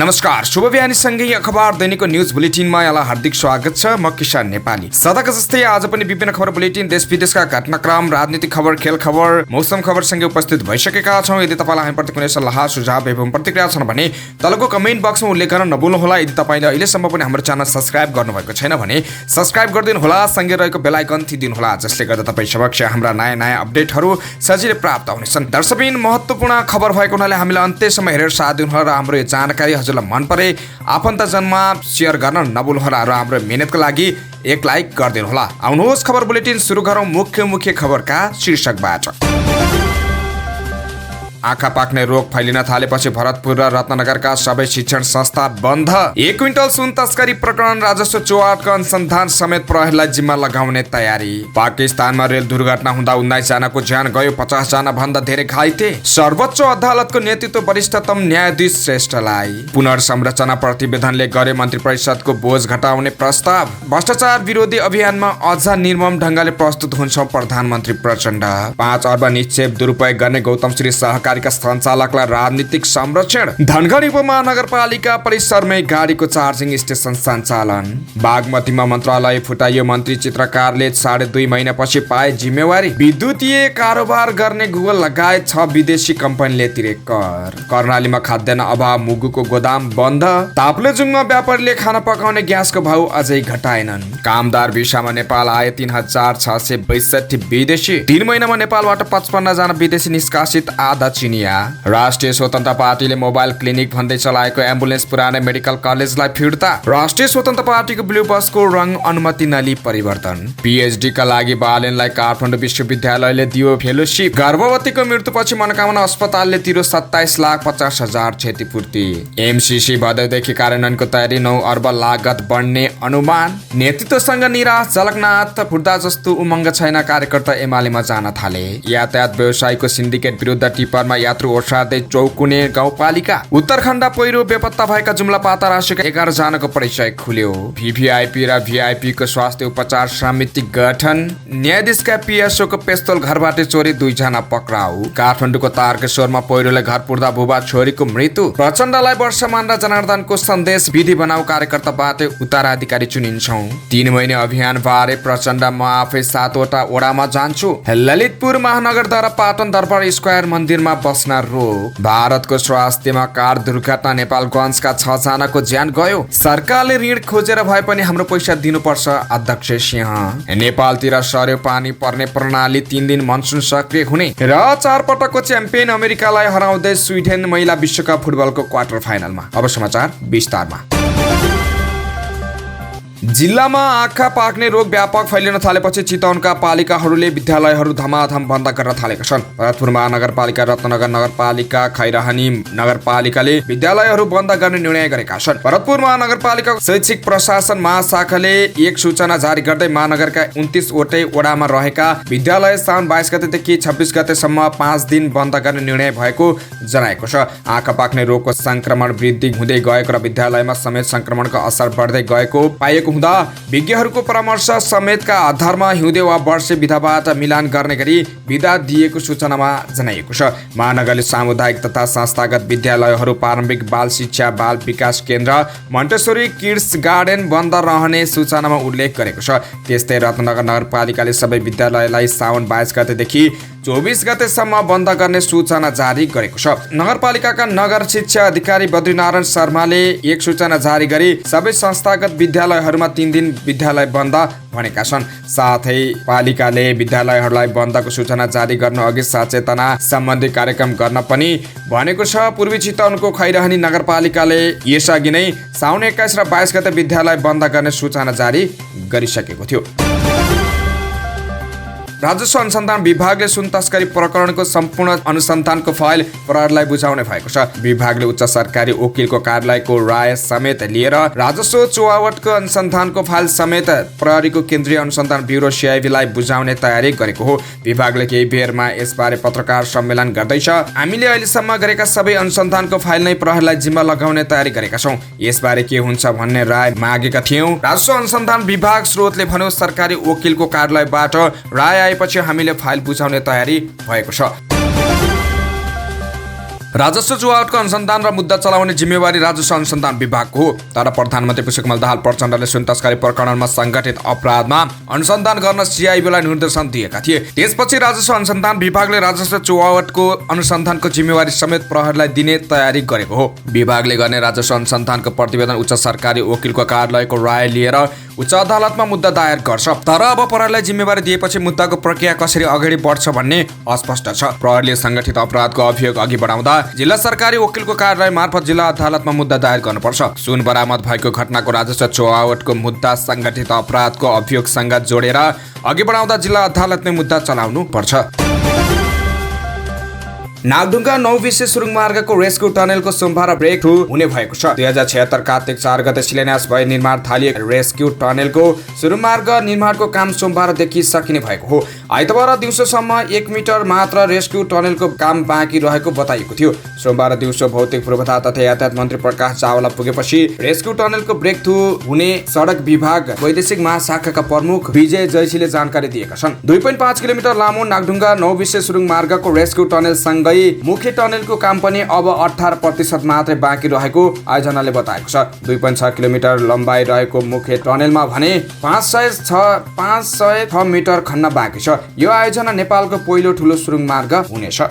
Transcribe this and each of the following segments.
नमस्कार, शुभ बिहानीसँगै अखबार दैनिकको न्युज बुलेटिनमा यहाँलाई हार्दिक स्वागत छ। म किसान नेपाली। सदाका जस्तै आज पनि विभिन्न खबर बुलेटिन, देश विदेशका घटनाक्रम, राजनीतिक खबर, खेल खबर, मौसम खबरसँगै उपस्थित भइसकेका छौँ। यदि तपाईँलाई हामीप्रति कुनै सल्लाह सुझाव एवं प्रतिक्रिया छन् भने तलको कमेन्ट बक्समा उल्लेख गर्न नभुल्नुहोला। यदि तपाईँले अहिलेसम्म पनि हाम्रो च्यानल सब्स्क्राइब गर्नुभएको छैन भने सब्स्क्राइब गरिदिनुहोला, सँगै रहेको बेल आइकन थिचिदिनुहोला, जसले गर्दा तपाईँ समक्ष हाम्रा नयाँ अपडेटहरू सजिलै प्राप्त हुनेछन्। दर्शकबिन, महत्त्वपूर्ण खबर भएको हुनाले हामीलाई अन्त्यसम्म हेरेर साथ दिनुहोला र हाम्रो यो जानकारी हजुरलाई मन परे आफन्तजनमा सेयर गर्न नभुल्नुहोला र हाम्रो मेहनतको लागि एक लाइक गरिदिनुहोला। आउनुहोस् खबर बुलेटिन सुरु गरौँ मुख्य खबरका शीर्षकबाट। आँखा पाक्ने रोग फैलिन थालेपछि भरतपुर र रत्नगरका सबै शिक्षण संस्था बन्द। 1 क्विन्टल सुन तस्करी प्रकरण राजस्व चौहाटको अनुसन्धान समेत प्रहरीलाई जिम्मा लगाउने तयारी। पाकिस्तानमा रेल दुर्घटना हुँदा 19 जनाको ज्यान गयो, 50 जना भन्दा धेरै घाइते। सर्वोच्च अदालतको नेतृत्व वरिष्ठतम न्यायाधीश श्रेष्ठलाई। पुनर्संरचना प्रतिवेदनले गरे मन्त्री परिषदको बोझ घटाउने प्रस्ताव। भ्रष्टाचार विरोधी अभियानमा अझ निर्मम ढङ्गले प्रस्तुत हुन्छ प्रधानमन्त्री प्रचण्ड। 5 अर्ब निक्षेप दुरुपयोग गर्ने गौतम श्री सहकारी सञ्चालकलाई राजनीतिक संरक्षण। धनगढी उपमहानगरपालिका परिसरमै गाडीको चार्जिङ स्टेसन सञ्चालन। बागमतीमा मन्त्रालय फुटाइयो, मन्त्री चित्रकारले 2.5 महिनापछि पाए जिम्मेवारी। विद्युतीय कारोबार गर्ने गुगल लगायत 6 विदेशी कम्पनीले तिरे कर। कर्णालीमा खाद्यान्न अभाव, मुगुको गोदाम बन्द। ताप्लेजुङमा व्यापारीले खाना पकाउने ग्यासको भाउ अझै घटाएनन्। कामदार भिसामा नेपाल आए 3662 विदेशी। 3 महिनामा नेपालबाट 55 जना विदेशी निष्कासित, आधा चिनिया। राष्ट्रिय स्वतन्त्र पार्टीले मोबाइल क्लिनिक भन्दै चलाएको एम्बुलेन्स पुरानै मेडिकल कलेजलाई फिर्ता। राष्ट्रिय स्वतन्त्र पार्टीको ब्लू बसको रङ अनुमति नलिई परिवर्तन। पीएचडी का लागि बालेनलाई काठमाडौँ विश्वविद्यालयले दियो फेलोशिप। गर्भवतीको मृत्युपछि मनोकामना अस्पतालले तिरो 27,50,000 क्षतिपूर्ति। एमसीसी भदौदेखि कार्यान्वयनको तयारी, 9 अर्ब लागत बढ्ने अनुमान। नेतृत्वसँग निराश, झलकनाथ फुट्दा जस्तो उमङ्ग छैन, कार्यकर्ता एमालेमा जान थाले। यातायात व्यवसायीको सिन्डिकेट विरुद्ध टिपरमा यात्रु ओसार्दै चौकुने गाउँपालिका। उत्तराखण्ड पहिरो बेपत्ता भएका जुम्ला पाता राशिका 11 जनाको परिचय खुल्यो। भिभिआइपी र भिआइपी को स्वास्थ्य उपचार समिति गठन। न्यायाधीशका पिएसओ को पेस्तोल घरबाट चोरी, 2 जना पक्राउ। काठमाडौँको तारकेश्वरमा पहिरोले घर पुर्दा बुबा छोरीको मृत्यु। प्रचण्डलाई वर्षमान र जनार्दनको सन्देश, विधि बनाऊ कार्यकर्ताबाट उत्तराधिकारी चुनिन्छौँ। 3 महिने अभियान बारे प्रचण्ड, म आफै 7 वटा ओडामा जान्छु। ललितपुर महानगरद्वारा पाटन दरबार स्क्वायर मन्दिरमा बस्न रोक। भारतको स्वास्थ्यमा कार दुर्घटना, नेपालगञ्जका 6 जनाको ज्यान गयो। सरकारले ऋण खोजेर भए पनि हाम्रो पैसा दिनुपर्छ, अध्यक्ष सिंह। नेपालतिर सर्यो पानी पर्ने प्रणाली, 3 दिन मनसुन सक्रिय हुने र 4 पटकको च्याम्पियन अमेरिकालाई हराउँदै स्विडेन महिला विश्वकप फुटबलको क्वार्टर फाइनलमा। अब समाचार विस्तारमा। जिल्लामा आँखा पाक्ने रोग व्यापक फैलिन थालेपछि चितवनका पालिकाहरूले विद्यालयहरू धमाधम बन्द गर्न थालेका छन्। भरतपुर महानगरपालिका, रत्नगर नगरपालिका, खैरहनी नगरपालिकाले विद्यालयहरू बन्द गर्ने निर्णय गरेका छन्। भरतपुर महानगरपालिका शैक्षिक प्रशासन महाशाखाले एक सूचना जारी गर्दै महानगरका 29 वटै वडामा रहेका विद्यालय साउन 22 गतेदेखि 26 गतेसम्म 5 दिन बन्द गर्ने निर्णय भएको जनाएको छ। आँखा पाक्ने रोगको संक्रमण वृद्धि हुँदै गएको र विद्यालयमा समेत संक्रमणको असर बढ्दै गएको पाइएको हुँदा विज्ञहरूको परामर्श समेतका आधारमा हिउँदे वा वर्षे विधाबाट मिलान गर्ने गरी विधा दिएको सूचनामा जनाइएको छ। महानगरले सामुदायिक तथा संस्थागत विद्यालयहरू, प्रारम्भिक बाल शिक्षा, बाल विकास केन्द्र, मन्टेश्वरी किड्स गार्डन बन्द रहने सूचनामा उल्लेख गरेको छ। त्यस्तै रत्नगर नगरपालिकाले सबै विद्यालयलाई साउन 22 गतेदेखि 24 गतेसम्म बन्द गर्ने सूचना जारी गरेको छ। नगरपालिकाका नगर शिक्षा अधिकारी बद्रीनारायण शर्माले एक सूचना जारी गरी सबै संस्थागत विद्यालयहरूमा 3 दिन विद्यालय बन्द भनेका छन्। साथै पालिकाले विद्यालयहरूलाई बन्दको सूचना जारी गर्न अघि सचेतना सम्बन्धी कार्यक्रम गर्न पनि भनेको छ। पूर्वी चितवनको खैरहनी नगरपालिकाले यसअघि नै साउन 21 र 22 गते विद्यालय बन्द गर्ने सूचना जारी गरिसकेको थियो। राजस्व अनुसन्धान विभागले सुन तस्करी प्रकरणको सम्पूर्ण अनुसन्धानको फाइल प्रहरीलाई बुझाउने भएको छ। विभागले उच्च सरकारी वकिलको कार्यालयको राय समेत लिएर राजस्व चौहाटको अनुसन्धानको फाइल समेत प्रहरीको केन्द्रीय अनुसन्धान ब्युरो सिआइबीलाई बुझाउने तयारी गरेको हो। विभागले केही बेरमा यसबारे पत्रकार सम्मेलन गर्दैछ। हामीले अहिलेसम्म गरेका सबै अनुसन्धानको फाइल नै प्रहरीलाई जिम्मा लगाउने तयारी गरेका छौँ। यसबारे के हुन्छ भन्ने राय मागेका थियौँ। राजस्व अनुसन्धान विभाग स्रोतले भन्यो, सरकारी वकिलको कार्यालयबाट राय पछि हामीले फाइल बुझाउने तयारी भएको छ। राजस्व चुहावटको अनुसन्धान र मुद्दा चलाउने जिम्मेवारी राजस्व अनुसन्धान विभागको हो। तर प्रधानमन्त्री पुष्पकमल दाहाल प्रचण्डले सुन तस्करी प्रकरणमा संगठित अपराधमा अनुसन्धान गर्न सिआइबीलाई निर्देशन दिएका थिए। त्यसपछि राजस्व अनुसन्धान विभागले राजस्व चुहावटको अनुसन्धानको जिम्मेवारी समेत प्रहरीलाई दिने तयारी गरेको हो। विभागले गर्ने राजस्व अनुसन्धानको प्रतिवेदन उच्च सरकारी वकिलको कार्यालयको राय लिएर उच्च अदालतमा मुद्दा दायर गर्छ। तर अब प्रहरीलाई जिम्मेवारी दिएपछि मुद्दाको प्रक्रिया कसरी अगाडि बढ्छ भन्ने अस्पष्ट छ। प्रहरीले संगठित अपराधको अभियोग अघि बढाउँदा जिल्ला सरकारी वकिलको कार्यालय मार्फत जिल्ला अदालतमा मुद्दा दायर गर्नुपर्छ। सुन बरामद भएको घटनाको राजस्व चुहावटको मुद्दा संगठित अपराधको अभियोगसँग जोडेर अघि बढाउँदा जिल्ला अदालतले मुद्दा चलाउनु पर्छ। नागढुङ्गा 9 विशेष सुरुङ मार्गको रेस्क्यु टनेलको सोमबार ब्रेक थ्रु हुने भएको छ। 2076 कार्तिक 4 गते शिलान्यास भए निर्माण थालिएको रेस्क्यु टनेलको सुरुङ मार्ग निर्माणको काम सोमबारदेखि सकिने भएको हो। आइतबार दिउँसोसम्म 1 मिटर मात्र रेस्क्यु टनेलको काम बाँकी रहेको बताइएको थियो। सोमबार दिउँसो भौतिक पूर्वाधार तथा यातायात मन्त्री प्रकाश चावला पुगेपछि रेस्क्यु टनेलको ब्रेक थ्रु हुने सडक विभाग वैदेशिक महाशाखाका प्रमुख विजय जयसीले जानकारी दिएका छन्। 2.5 किलोमिटर लामो नागढुङ्गा 9 विशेष सुरुङ मार्गको रेस्क्यु टनेल सँगै मुख्य टनेलको काम पनि अब 18% मात्रै बाँकी रहेको आयोजनाले बताएको छ। 2.6 किलोमिटर लम्बाइ रहेको मुख्य टनेलमा भने 506 मिटर खन्न बाँकी छ। यो आयोजना नेपालको पहिलो ठुलो सुरुङ मार्ग हुनेछ।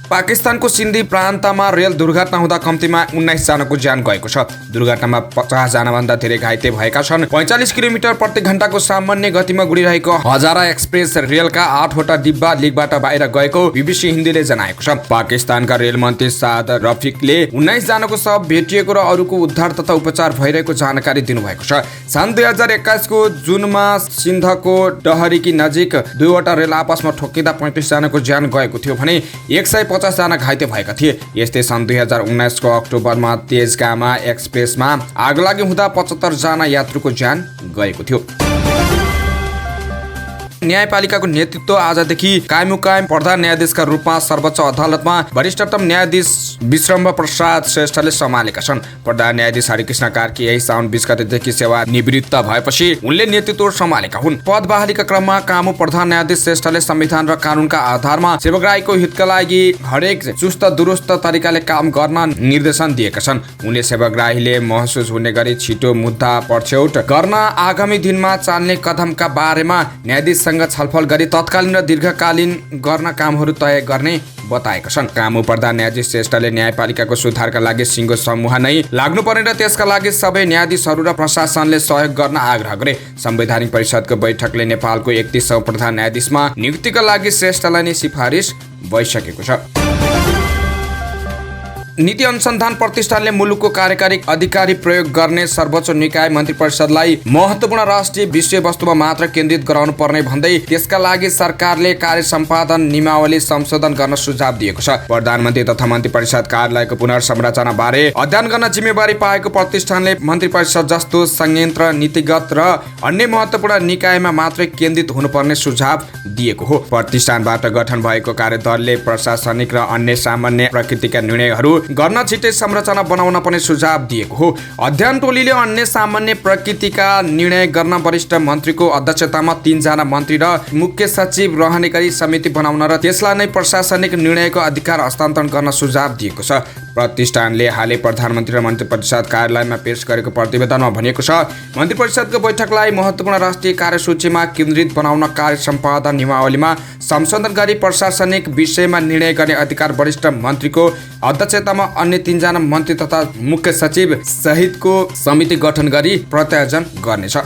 पाकिस्तानको सिन्धी प्रान्तमा रेल दुर्घटना हुँदा कम्तीमा 19 जनाको ज्यान गएको छ। दुर्घटनामा 50 जनाभन्दा धेरै घाइते भएका छन्। 45 किलोमिटर प्रति घण्टाको सामान्य गतिमा गुडिरहेको हजारा एक्सप्रेस रेलका 8 वटा डिब्बा लिकबाट बाहिर गएको बीबीसी हिन्दीले जनाएको छ। पाकिस्तानका रेल मन्त्री साद रफिकले 19 जनाको शव भेटिएको र अरूको उद्धार तथा उपचार भइरहेको जानकारी दिनुभएको छ। सन् 2021 को जुनमा सिन्धको डहरीकी नजिक 2 वटा रेल आपसमा ठोकिँदा 35 जनाको ज्यान गएको थियो भने 150 जना घाइते भएका थिए। यस्तै सन् 2019 को अक्टोबरमा तेजगामा एक्सप्रेसमा आगलागी हुँदा 75 जना यात्रुको ज्यान गएको थियो। न्यायपालिकाको नेतृत्व आजदेखि कायमुकायम प्रधान न्यायाधीशका रूपमा सर्वोच्च अदालतमा वरिष्ठतम न्यायाधीश विश्रम्भ प्रसाद श्रेष्ठले सम्हालेका छन्। प्रधान न्यायाधीश हरिकृष्ण कार्की यही साउन 20 गतेदेखि सेवा निवृत्त भएपछि उनले नेतृत्व सम्हालेका हुन्। पद बहालीका क्रममा कामु प्रधान न्यायाधीश श्रेष्ठले संविधान र कानूनका आधारमा सेवाग्राहीको हितका लागि हरेक चुस्त दुरुस्त तरिकाले काम गर्न निर्देशन दिएका छन्। उनले सेवाग्राहीले महसुस हुने गरी छिटो मुद्दा पछ्यौट गर्न आगामी दिनमा चाल्ने कदमका बारेमा न्यायाधीश छलफल गरी तत्कालीन र दीर्घकालीन गर्न कामहरू तय गर्ने बताएका छन्। कामु प्रधान न्यायाधीश श्रेष्ठले न्यायपालिकाको सुधारका लागि सिङ्गो समूह नै लाग्नुपर्ने र त्यसका लागि सबै न्यायाधीशहरू र प्रशासनले सहयोग गर्न आग्रह गरे। संवैधानिक परिषदको बैठकले नेपालको 31औं प्रधान न्यायाधीशमा नियुक्तिका लागि श्रेष्ठलाई नै सिफारिस भइसकेको छ। नीति अनुसन्धान प्रतिष्ठानले मुलुकको कार्यकारी अधिकारी प्रयोग गर्ने सर्वोच्च निकाय मन्त्री परिषदलाई महत्त्वपूर्ण राष्ट्रिय विषयवस्तुमा मात्र केन्द्रित गराउनु पर्ने भन्दै त्यसका लागि सरकारले कार्य सम्पादन नियमावली संशोधन गर्न सुझाव दिएको छ। प्रधानमन्त्री तथा मन्त्री परिषद कार्यालयको पुनर्संरचना बारे अध्ययन गर्न जिम्मेवारी पाएको प्रतिष्ठानले मन्त्री परिषद जस्तो संयन्त्र नीतिगत र अन्य महत्त्वपूर्ण निकायमा मात्रै केन्द्रित हुनुपर्ने सुझाव दिएको हो। प्रतिष्ठानबाट गठन भएको कार्यदलले प्रशासनिक र अन्य सामान्य प्रकृतिका निर्णयहरू गर्न छिटै संरचना बनाउन पनि सुझाव दिएको हो। अध्ययन टोलीले अन्य सामान्य प्रकृतिका निर्णय गर्न वरिष्ठ मन्त्रीको अध्यक्षतामा 3 जना मन्त्री र मुख्य सचिव रहने गरी समिति बनाउन र त्यसलाई नै प्रशासनिक निर्णयको अधिकार हस्तान्तरण गर्न सुझाव दिएको छ। प्रतिष्ठानले हालै प्रधानमन्त्री र मन्त्री परिषद कार्यालयमा पेश गरेको प्रतिवेदनमा भनिएको छ, मन्त्री परिषदको बैठकलाई महत्त्वपूर्ण राष्ट्रिय कार्यसूचीमा केन्द्रित बनाउन कार्य सम्पादन नियमावलीमा संशोधन गरी प्रशासनिक विषयमा निर्णय गर्ने अधिकार वरिष्ठ मन्त्रीको अध्यक्षतामा अन्य 3 जना मन्त्री तथा मुख्य सचिव सहितको समिति गठन गरी प्रत्यायोजन गर्नेछ।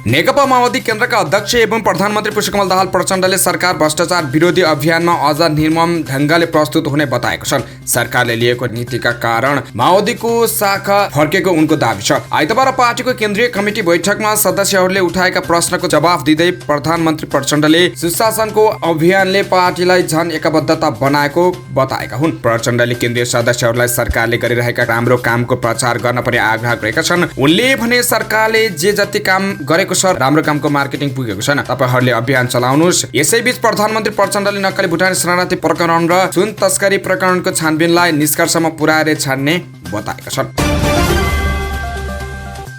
नेकपा माओवादी केन्द्रका अध्यक्ष एवं प्रधानमन्त्री पुष्पकमल दाहाल प्रचण्डले सरकार भ्रष्टाचार विरोधी अभियानमा अझ निर्मम ढङ्गले प्रस्तुत हुने बताएको छन्। सरकारले लिएको नीतिका कारण माओवादीको शाखा फर्केको उनको दाबी छ। आइतबार पार्टीको केन्द्रीय कमिटी बैठकमा सदस्यहरूले उठाएका प्रश्नको जवाफ दिँदै प्रधानमन्त्री प्रचण्डले सुशासनको अभियानले पार्टीलाई झन एकबद्धता बनाएको बताएका हुन्। प्रचण्डले केन्द्रीय सदस्यहरूलाई सरकारले गरिरहेका राम्रो कामको प्रचार गर्न पनि आग्रह गरेका छन्। उनले भने सरकारले जे जति काम गरेको राम्रो कामको मार्केटिङ पुगेको छैन, तपाईहरूले अभियान चलाउनुहोस्। यसैबीच प्रधानमन्त्री प्रचण्डले नक्कली भुटानी शरणार्थी प्रकरण र सुन तस्करी प्रकरणको छानबिनलाई निष्कर्षमा पुर्याएर छाड्ने बताएका छन्।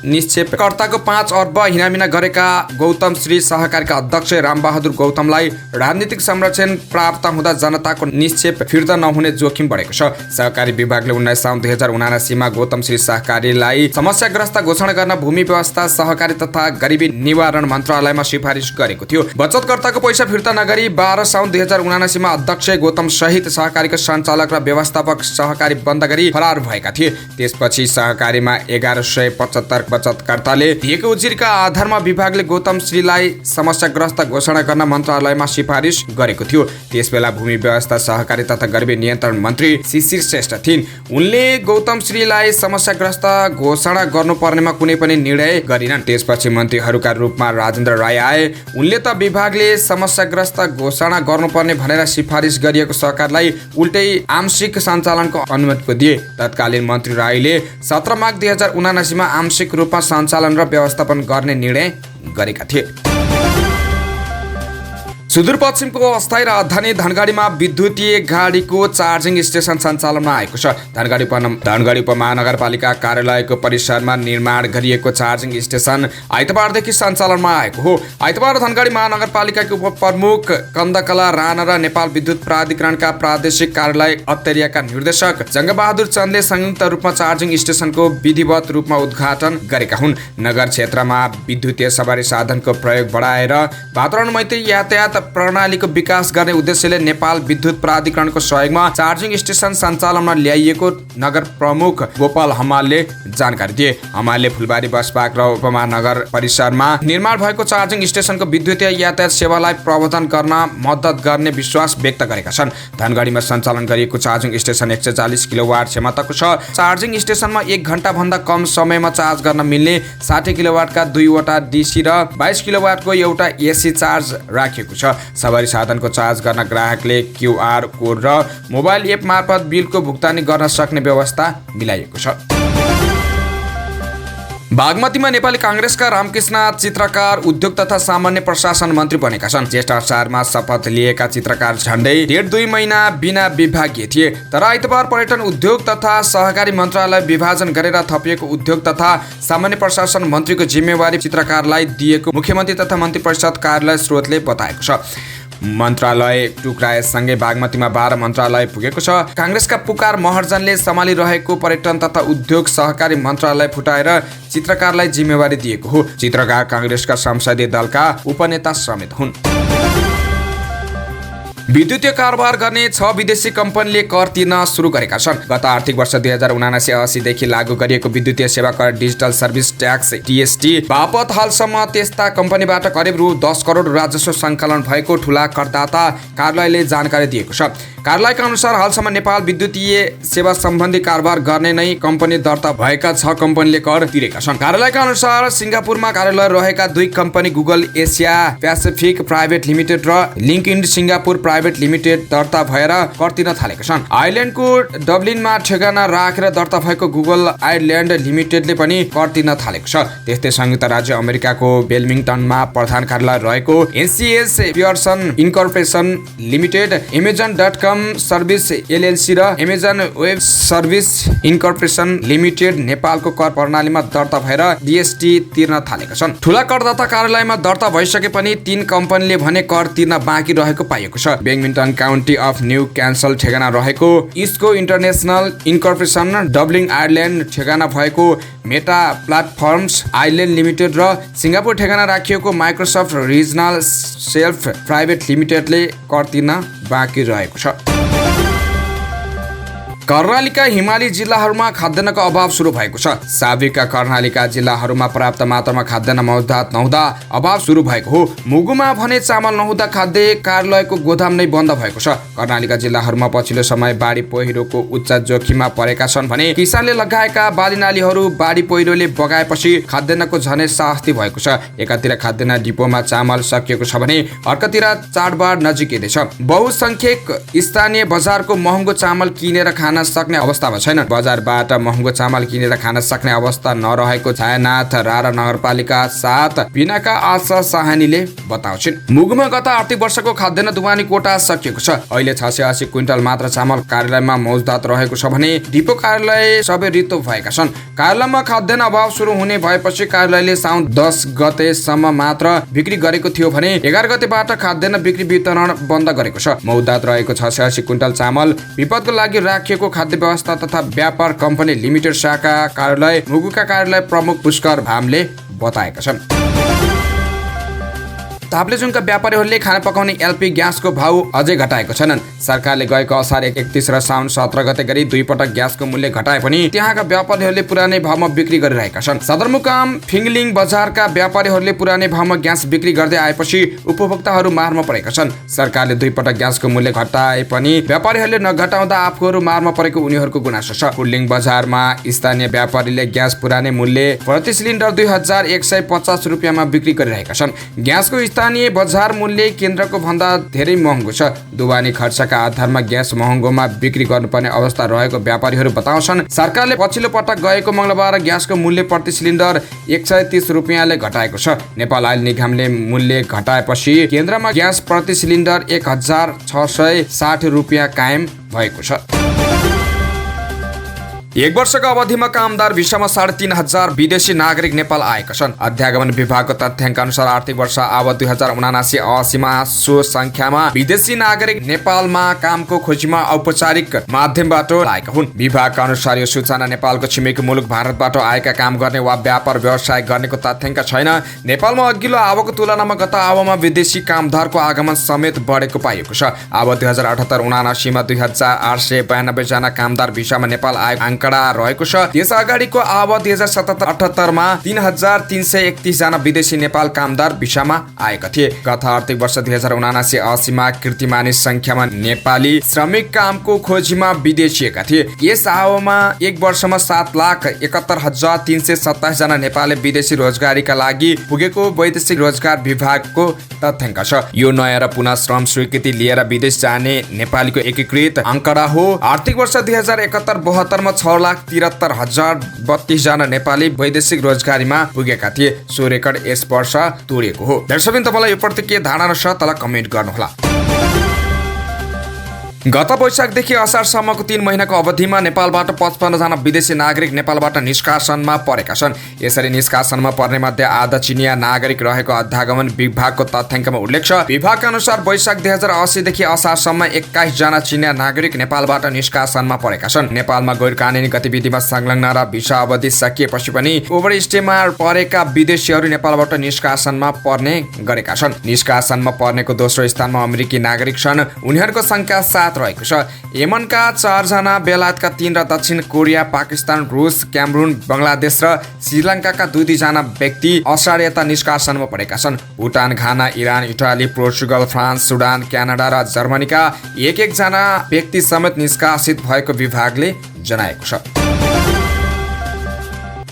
निक्षेपकर्ताको 5 अर्ब हिनामिना गरेका गौतम श्री सहकारीका अध्यक्ष रामबहादुर गौतमलाई राजनीतिक संरक्षण प्राप्त हुँदा जनताको निक्षेप फिर्ता नहुने जोखिम बढेको छ। सहकारी विभागले 19 साउन 2079 मा गौतम श्री सहकारीलाई समस्याग्रस्त घोषणा गर्न भूमि व्यवस्था सहकारी तथा गरिबी निवारण मन्त्रालयमा सिफारिस गरेको थियो। बचतकर्ताको पैसा फिर्ता नगरी 12 साउन 2079 मा अध्यक्ष गौतम सहित सहकारीका सञ्चालक र व्यवस्थापक सहकारी बन्द गरी फरार भएका थिए। त्यसपछि सहकारीमा 1175 बचतकर्ताले दिएको उजुरीका आधारमा विभागले गौतम श्रीलाई समस्याग्रस्त घोषणा गर्न मन्त्रालयमा सिफारिस गरेको थियो। त्यसबेला भूमि व्यवस्था सहकारी तथा गरिबी नियन्त्रण मन्त्री शिशिर श्रेष्ठ थिइन्। उनले गौतम श्रीलाई समस्याग्रस्त घोषणा गर्नुपर्नेमा कुनै पनि निर्णय गरिनन्। त्यसपछि मन्त्रीहरूका रूपमा राजेन्द्र राय आए। उनले त विभागले समस्याग्रस्त घोषणा गर्नुपर्ने भनेर सिफारिस गरिएको सहकारलाई उल्टै आंशिक सञ्चालनको अनुमति दिए। तत्कालीन मन्त्री राईले 17 माघ 2079 मा आंशिक रूपमा सञ्चालन र व्यवस्थापन गर्ने निर्णय गरेका थिए। सुदूरपश्चिमको अस्थायी राजधानी धनगढीमा विद्युतीय गाडीको चार्जिङ स्टेसन सञ्चालनमा आएको छ। धनगढी उपमहानगरपालिका कार्यालयको परिसरमा निर्माण गरिएको चार्जिङ स्टेसन आइतबारदेखि सञ्चालनमा आएको हो। आइतबार धनगढी महानगरपालिकाको उपप्रमुख कन्दकला राणा र नेपाल विद्युत प्राधिकरणका प्रादेशिक कार्यालय अत्तरियाका निर्देशक जङ्गबहादुर चन्दले संयुक्त रूपमा चार्जिङ स्टेसनको विधिवत रूपमा उद्घाटन गरेका हुन्। नगर क्षेत्रमा विद्युतीय सवारी साधनको प्रयोग बढाएर वातावरण मैत्री यातायात प्रणालीको विकास गर्ने उद्देश्यले नेपाल विद्युत प्राधिकरणको सहयोगमा चार्जिङ स्टेसन सञ्चालनमा ल्याइएको नगर प्रमुख गोपाल हमालले जानकारी दिए। हमालले फुलबारी बसपार्क र उपमहानगर परिसरमा निर्माण भएको चार्जिङ स्टेसनको विद्युतीय यातायात सेवालाई प्रवर्धन गर्न मद्दत गर्ने विश्वास व्यक्त गरेका छन्। धनगढीमा सञ्चालन गरिएको चार्जिङ स्टेसन 140 किलोवाट क्षमताको छ। चार्जिङ स्टेसनमा 1 घण्टा भन्दा कम समयमा चार्ज गर्न मिल्ने 60 किलोवाटका 2वटा डीसी र 22 किलोवाटको एउटा एसी चार्ज राखिएको छ। सवारी साधनको चार्ज गर्न ग्राहकले क्यूआर कोड र मोबाइल एप मार्फत बिलको भुक्तानी गर्न सक्ने व्यवस्था मिलाइएको छ। बागमतीमा नेपाली काङ्ग्रेसका रामकृष्ण चित्रकार उद्योग तथा सामान्य प्रशासन मन्त्री बनेका छन्। ज्येष्ठ असारमा शपथ लिएका चित्रकार झण्डै 1.5 महिना बिना विभागीय थिए। तर आइतबार पर्यटन उद्योग तथा सहकारी मन्त्रालय विभाजन गरेर थपिएको उद्योग तथा सामान्य प्रशासन मन्त्रीको जिम्मेवारी चित्रकारलाई दिएको मुख्यमन्त्री तथा मन्त्री परिषद कार्यालय स्रोतले बताएको छ। मन्त्रालय टुक्राएसँगै बागमतीमा 12 मन्त्रालय पुगेको छ। काङ्ग्रेसका पुकार महर्जनले सम्हालिरहेको पर्यटन तथा उद्योग सहकारी मन्त्रालय फुटाएर चित्रकारलाई जिम्मेवारी दिएको हो। चित्रकार काङ्ग्रेसका संसदीय दलका उपनेता समेत हुन्। विद्युतीय कारोबार गर्ने 6 विदेशी कम्पनीले कर तिर्न सुरु गरेका छन्। गत आर्थिक वर्ष 2079-80 देखि लागू गरिएको विद्युतीय सेवा कर डिजिटल सर्भिस ट्याक्स DST बापत हालसम्म त्यस्ता कम्पनीबाट करिब रु 10 करोड राजस्व सङ्कलन भएको ठूला करदाता कार्यालयले जानकारी दिएको छ। कार्यालयका अनुसार हालसम्म नेपाल विद्युतीय सेवा सम्बन्धी कारोबार गर्ने नै कम्पनी दर्ता भएका 6 कम्पनीले कर तिरेका छन्। कार्यालयका अनुसार सिङ्गापुरमा कार्यालय रहेका 2 company Google Asia Pacific private limited र लिङ्कइड सिङ्गापुर प्राइभेट लिमिटेड दर्ता भएर कर तिर्न थालेका छन्। आइल्यान्डको डब्लिनमा ठेगाना राखेर दर्ता भएको गुगल आयरल्यान्ड लिमिटेडले पनि कर तिर्न थालेको छ। त्यस्तै संयुक्त राज्य अमेरिकाको वेलिङ्गटनमा प्रधान कार्यालय रहेको NCS Pearson incorporation limited, Amazon.com service LLC र Amazon web service incorporation limited नेपालको कर प्रणालीमा दर्ता भएर DST तिर्न थालेका छन्। ठूला करदाता कार्यालयमा दर्ता भइसके पनि 3 कम्पनीले भने कर तिर्न बाँकी रहेको पाइएको छ। Wellington county of new Castle ठेगाना रहेको इस्को इन्टरनेसनल इन्कर्पोरेसन, डब्लिन आयरल्यान्ड ठेगाना भएको मेटा प्लाटफर्म्स आइल्यान्ड लिमिटेड र सिङ्गापुर ठेगाना राखिएको माइक्रोसफ्ट रिजनल सेल्फ प्राइभेट लिमिटेडले कर तिर्न बाँकी रहेको छ। कर्णालीका हिमाली जिल्लाहरूमा खाद्यान्नको अभाव सुरु भएको छ। साबिकका कर्णालीका जिल्लाहरूमा पर्याप्त मात्रामा खाद्यान्न मौजूद नहुँदा अभाव सुरु भएको हो। मुगुमा भने चामल नहुँदा खाद्य कार्यालयको गोदाम नै बन्द भएको छ। कर्णालीका जिल्लाहरूमा पछिल्लो समय बाढी पहिरोको उच्च जोखिममा परेका छन् भने किसानले लगाएका बालीनालीहरू बाढी पहिरोले बगाएपछि खाद्यान्नको झनै शास्ति भएको छ। एकातिर खाद्यान्न डिपोमा चामल सकिएको छ भने अर्कोतिर चाडबाड नजिकै छ। बहुसंख्यक स्थानीय बजारको महँगो चामल किनेर खान खान सक्ने अवस्थामा छैन। बजारबाट महँगो चामल किनेर खान सक्ने अवस्था नरहेको छायानाथ रारा नगरपालिका 7 पिनाका आशा साहानीले बताउँछिन्। मुगुमा गत आर्थिक वर्षको खाद्यान्न ढुवानी कोटा सकिएको छ। अहिले 680 क्विन्टल मात्र चामल कार्यालयमा मौजदात रहेको छ भने डिपो कार्यालय सबै रित्तो भएका छन्। कार्यालयमा खाद्यान्न अभाव सुरु हुने भएपछि कार्यालयले साउन 10 गतेसम्म मात्र बिक्री गरेको थियो भने 11 गतेबाट खाद्यान्न बिक्री वितरण बन्द गरेको छ। मौजदात रहेको 680 क्विन्टल चामल विपदको लागि राखिएको खाद्य व्यवस्था तथा व्यापार कम्पनी लिमिटेड शाखा कार्यालय मुगुका कार्यालय प्रमुख पुष्कर भामले बताएका छन्। ताप्लेजुङका व्यापारीहरूले खाना पकाउने एलपी ग्यासको भाउ अझै घटाएको छैनन्। सरकारले गएको असार 31 र साउन 17 गते गरी 2 पटक ग्यासको मूल्य घटाए पनि त्यहाँका व्यापारीहरूले पुरानै भावमा बिक्री गरिरहेका छन्। सदरमुकाम फिङलिङ बजारका व्यापारीहरूले पुरानै भावमा ग्यास बिक्री गर्दै आएपछि उपभोक्ताहरू मारमा परेका छन्। सरकारले 2 पटक ग्यासको मूल्य घटाए पनि व्यापारीहरूले नघटाउँदा आफूहरू मारमा परेको उनीहरूको गुनासो छ। फुलिङ बजारमा स्थानीय व्यापारीले ग्यास पुरानै मूल्य प्रति सिलिन्डर 2150 रुपियाँमा बिक्री गरिरहेका छन्। ग्यासको स्थानीय बजार मूल्य केन्द्रको भन्दा धेरै महँगो छ। दुवानी खर्चका आधारमा ग्यास महँगोमा बिक्री गर्नुपर्ने अवस्था रहेको व्यापारीहरू बताउँछन्। सरकारले पछिल्लो पटक गएको मंगलबार ग्यासको मूल्य प्रति सिलिन्डर 130 रुपियाँले घटाएको छ। नेपाल आयल निगमले मूल्य घटाएपछि केन्द्रमा ग्यास प्रति सिलिन्डर 1660 रुपियाँ कायम भएको छ। 1 वर्षको अवधिमा कामदार भिसामा 3500 विदेशी नागरिक नेपाल आएका छन्। अध्यागमन विभागको तथ्याङ्क अनुसार आर्थिक वर्ष आवत 2079-80मा सो संख्यामा विदेशी नागरिक नेपालमा कामको खोजीमा औपचारिक माध्यमबाट आएका हुन्। विभागका अनुसार यो सूचना नेपालको छिमेकी मुलुक भारतबाट आएका काम गर्ने वा व्यापार व्यवसाय गर्नेको तथ्याङ्क छैन। नेपालमा अघिल्लो आवकको तुलनामा गत आवमा विदेशी कामदारको आगमन समेत बढेको पाइएको छ। आवत 2078-79मा 2892 जना कामदार भिसामा नेपाल आएको रहेको छ। त्यस अगाडिको आवत 2077-78मा 3331 जना विदेशी नेपाल कामदार भिसामा आएका थिए। गत आर्थिक वर्ष 2079-80मा कीर्तिमानी संख्यामा नेपाली श्रमिक कामको खोजीमा विदेशिएका थिए। यस आवमा 1 वर्षमा 7,71,327 जना नेपाली विदेशी रोजगारीका लागि पुगेको वैदेशिक रोजगार विभागको तथ्याङ्क छ। यो नयाँ र पुनः श्रम स्वीकृति लिएर विदेश जाने नेपालीको एकीकृत आंकडा हो। आर्थिक वर्ष 2071-72मा 6,73,032 जना नेपाली वैदेशिक रोजगारीमा पुगेका थिए। सो रेकर्ड यस वर्ष तोडिएको हो। दर्शकबिन तपाईलाई यो प्रति के धारणा छ तल कमेन्ट गर्नुहोला। गत वैशाखदेखि असारसम्मको 3 महिनाको अवधिमा नेपालबाट 55 जना विदेशी नागरिक नेपालबाट निष्कासनमा परेका छन्। यसरी निष्कासनमा पर्ने मध्ये आधा चिनिया नागरिक रहेको अध्यागमन विभागको तथ्याङ्कमा उल्लेख छ। विभागका अनुसार वैशाख 2080 देखि असारसम्म 21 जना चिनिया नागरिक नेपालबाट निष्कासनमा परेका छन्। नेपालमा गैर कानुनी गतिविधिमा संलग्न र भिसा अवधि सकिएपछि पनि ओभरस्टेमा परेका विदेशीहरू नेपालबाट निष्कासनमा पर्ने गरेका छन्। निष्कासनमा पर्नेको दोस्रो स्थानमा अमेरिकी नागरिक छन्। उनीहरूको संख्या 7 रहेको छ। यमनका 4 जना, बेलायतका 3 र दक्षिण कोरिया, पाकिस्तान, रुस, क्यामरून, बङ्गलादेश र श्रीलङ्काका 2 जना व्यक्ति असार यता निष्कासनमा परेका छन्। Bhutan, Ghana, Iran, Italy, Portugal, France, Sudan, Canada र जर्मनीका 1-1 जना व्यक्ति समेत निष्कासित भएको विभागले जनाएको छ।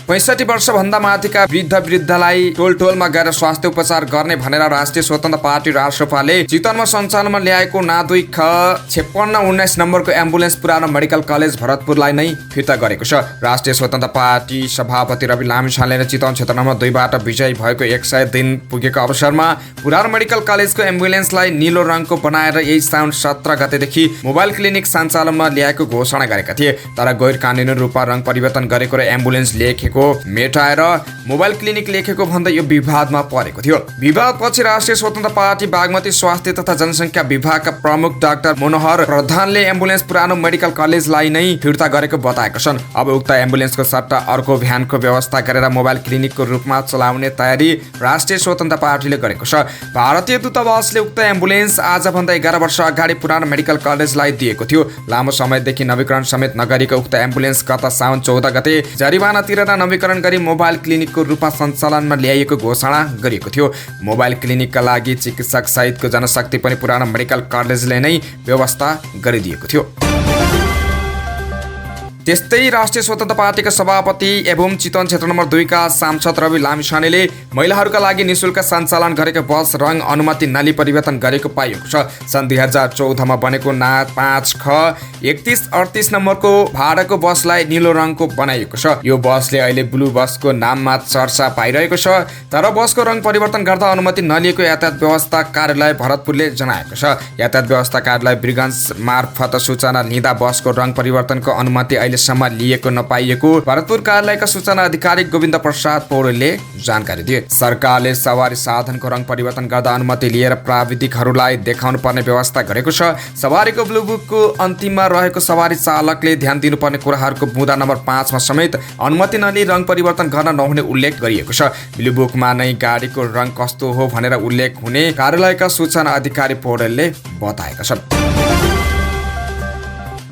65 वर्षभन्दा माथिका वृद्धलाई टोलटोलमा गएर स्वास्थ्य उपचार गर्ने भनेर राष्ट्रिय स्वतन्त्र पार्टी रासोपाले चितवनमा सञ्चालनमा ल्याएको ना2 ख 5619 नम्बरको एम्बुलेन्स पुरानो मेडिकल कलेज भरतपुरलाई नै फिर्ता गरेको छ। राष्ट्रिय स्वतन्त्र पार्टी सभापति रवि लामिछानेले चितवन क्षेत्र नम्बर 2 बाट विजयी भएको 100 दिन पुगेको अवसरमा पुरानो मेडिकल कलेजको एम्बुलेन्सलाई निलो रङको बनाएर यही साउन 17 गतेदेखि मोबाइल क्लिनिक सञ्चालनमा ल्याएको घोषणा गरेका थिए। तर गैर कानुनी रूपमा रङ परिवर्तन गरेको र एम्बुलेन्स लेखेको मेटाएर मोबाइल क्लिनिक लेखेको भन्दा यो विवादमा परेको थियो। विवादपछि राष्ट्रिय स्वतन्त्र पार्टी बागमती स्वास्थ्य तथा जनसङ्ख्या विभागका प्रमुख डाक्टर मनोहर प्रधानले एम्बुलेन्स पुरानो मेडिकल कलेजलाई नै फिर्ता गरेको बताएका छन्। अब उक्त एम्बुलेन्सको सट्टा अर्को भ्यानको व्यवस्था गरेर मोबाइल क्लिनिकको रूपमा चलाउने तयारी राष्ट्रिय स्वतन्त्र पार्टीले गरेको छ। भारतीय दूतावासले उक्त एम्बुलेन्स आजभन्दा 11 वर्ष अगाडि पुरानो मेडिकल कलेजलाई दिएको थियो। लामो समयदेखि नवीकरण समेत नगरेको उक्त एम्बुलेन्स गत साउन 14 गते जरिवाना तिरेर नवीकरण गरी मोबाइल क्लिनिकको रूपमा सञ्चालनमा ल्याइएको घोषणा गरिएको थियो। मोबाइल क्लिनिकका लागि चिकित्सक सहितको जनशक्ति पनि पुरानो मेडिकल कलेजले नै व्यवस्था गरिदिएको थियो। त्यस्तै राष्ट्रिय स्वतन्त्र पार्टीका सभापति एवं चितवन क्षेत्र नम्बर 2 का सांसद रवि लामिछानेले महिलाहरूका लागि निशुल्क सञ्चालन गरेको बस रङ अनुमति नलिई परिवर्तन गरेको पाइएको छ। सन् 2014 मा बनेको ना 5 ख 3138 नम्बरको भाडाको बसलाई निलो रङको बनाइएको छ। यो बसले अहिले ब्लू बसको नाममा चर्चा पाइरहेको छ। तर बसको रङ परिवर्तन गर्दा अनुमति नलिएको यातायात व्यवस्था कार्यालय भरतपुरले जनाएको छ। यातायात व्यवस्था कार्यालय ब्रिगन्स मार्फत सूचना लिँदा बसको रङ परिवर्तनको अनुमति अहिलेसम्म लिएको नपाइएको भरतपुर कार्यालयका सूचना अधिकारी गोविन्द प्रसाद पौडेलले जानकारी दिए। सरकारले सवारी साधनको रङ परिवर्तन गर्दा अनुमति लिएर प्राविधिकहरूलाई देखाउनु पर्ने व्यवस्था गरेको छ। सवारीको ब्लू बुकको अन्तिममा रहेको सवारी चालकले ध्यान दिनुपर्ने कुराहरूको बुँदा नम्बर 5 मा समेत अनुमति नलिई रङ परिवर्तन गर्न नहुने उल्लेख गरिएको छ। ब्लू बुकमा नै गाडीको रङ कस्तो हो भनेर उल्लेख हुने कार्यालयका सूचना अधिकारी पौडेलले बताएका छन्।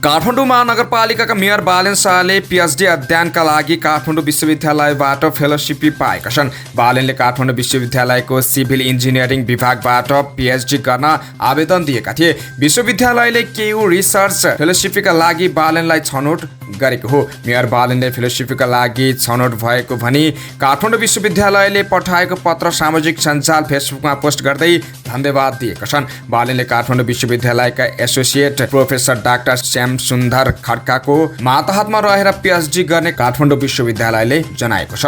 काठमाडौँ महानगरपालिकाका मेयर बालेन शाहले पीएचडी अध्ययनका लागि काठमाडौँ विश्वविद्यालयबाट फेलोसिप पाएका छन्। बालेनले काठमाडौँ विश्वविद्यालयको सिभिल इन्जिनियरिङ विभागबाट पीएचडी गर्न आवेदन दिएका थिए। विश्वविद्यालयले केयू रिसर्च फेलोसिपका लागि बालेनलाई छनौट गरेको हो। मेयर बालेनले फेलोसिपका लागि छनौट भएको भनी काठमाडौँ विश्वविद्यालयले पठाएको पत्र सामाजिक सञ्जाल फेसबुकमा पोस्ट गर्दै धन्यवाद दिएका छन्। बालेनले काठमाडौँ विश्वविद्यालयका एसोसिएट प्रोफेसर डाक्टर श्याम सुन्दर खड्काको मातहतमा रहेर पीएचडी गर्ने काठमाडौँ विश्वविद्यालयले जनाएको छ।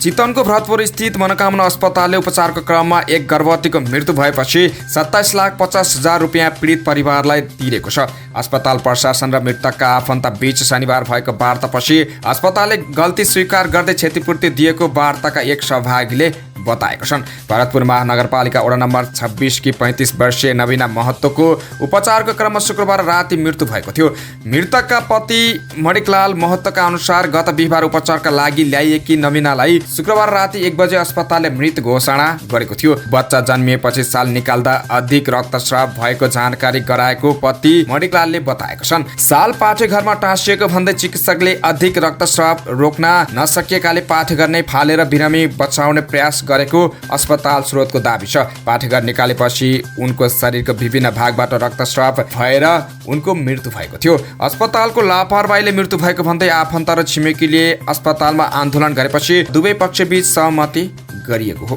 चितवनको भरतपुर स्थित मनोकामना अस्पतालले उपचारको क्रममा एक गर्भवतीको मृत्यु भएपछि 27,50,000 रुपियाँ पीडित परिवारलाई तिरेको छ। अस्पताल प्रशासन र मृतकका आफन्त बीच शनिबार भएको वार्तापछि अस्पतालले गल्ती स्वीकार गर्दै क्षतिपूर्ति दिएको वार्ताका एक सहभागीले बताएका छन्। भरतपुर महानगरपालिका वडा नम्बर 26 की 35 वर्षीय नवीना महतोको उपचारको क्रममा शुक्रबार राति मृत्यु भएको थियो। मृतकका पति मणिकलाल महतोका अनुसार गत बिहीबार उपचारका लागि ल्याइएकी नवीनालाई शुक्रबार राति 1 बजे अस्पतालले मृत घोषणा गरेको थियो। बच्चा जन्मिएपछि साल निकाल्दा अधिक रक्तस्राव भएको जानकारी गराएको पति मणिकलालले बताएका छन्। साल पाठेघरमा टाँसिएको भन्दै चिकित्सकले अधिक रक्तस्राव रोक्न नसकिएकाले पाठेघर नै फालेर बिरामी बचाउने प्रयास गरेको अस्पताल स्रोतको दाबी छ। पाठेघर निकालेपछि उनको शरीरको विभिन्न भागबाट रक्तस्राव भएर उनको मृत्यु भएको थियो। अस्पतालको लापरवाहीले मृत्यु भएको भन्दै आफन्त र छिमेकीले अस्पतालमा आन्दोलन गरेपछि दुवै पक्षबीच सहमति गरिएको हो।